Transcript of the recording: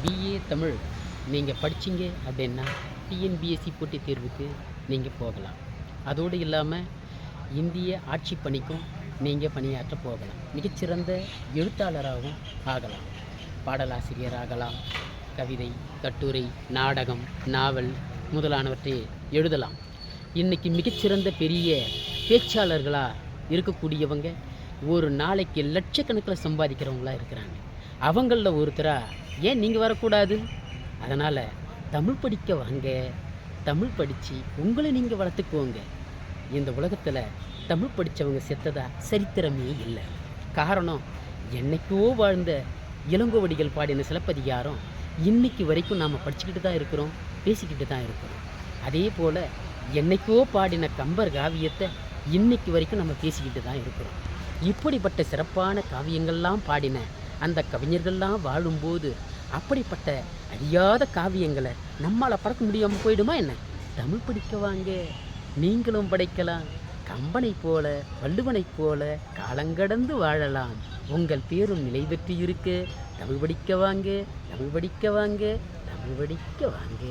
BA Tamil நீங்கள் படிச்சீங்க அப்படின்னா டிஎன்பிஎஸ்சி போட்டித் தேர்வுக்கு நீங்கள் போகலாம். அதோடு இல்லாமல் இந்திய ஆட்சி பணிக்கும் நீங்கள் பணியாற்ற போகலாம். மிகச்சிறந்த எழுத்தாளராகவும் ஆகலாம். பாடலாசிரியர் ஆகலாம். கவிதை, கட்டுரை, நாடகம், நாவல் முதலானவற்றை எழுதலாம். இன்றைக்கி மிகச்சிறந்த பெரிய பேச்சாளர்களாக இருக்கக்கூடியவங்க ஒரு நாளைக்கு லட்சக்கணக்கில் சம்பாதிக்கிறவங்களாக இருக்கிறாங்க. அவங்களில் ஒருத்தராக ஏன் நீங்கள் வரக்கூடாது? அதனால் தமிழ் படிக்க வாங்க. தமிழ் படித்து உங்களை நீங்கள் வளர்த்துக்குவோங்க. இந்த உலகத்தில் தமிழ் படித்தவங்க செத்ததா சரித்திரமே இல்லை. காரணம், என்னைக்கோ வாழ்ந்த இளங்கோவடிகள் பாடின சிலப்பதிகாரம் இன்னைக்கு வரைக்கும் நாம் படிச்சுக்கிட்டு தான் இருக்கிறோம், பேசிக்கிட்டு தான் இருக்கிறோம். அதே போல் என்னைக்கோ பாடின கம்பர் காவியத்தை இன்னைக்கு வரைக்கும் நம்ம பேசிக்கிட்டு தான் இருக்கிறோம். இப்படிப்பட்ட சிறப்பான காவியங்கள்லாம் பாடின அந்த கவிஞர்கள்லாம் வாழும்போது அப்படிப்பட்ட அழியாத காவியங்களை நம்மளால் பறக்க முடியாமல் போயிடுமா என்ன? தமிழ் படிக்க வாங்க. நீங்களும் படைக்கலாம். கம்பனை போல, வள்ளுவனைப் போல காலங்கடந்து வாழலாம். உங்கள் பேரும் நிலை பெற்று இருக்க தமிழ் படிக்க வாங்க. தமிழ் படிக்க வாங்க. தமிழ் படிக்க வாங்க.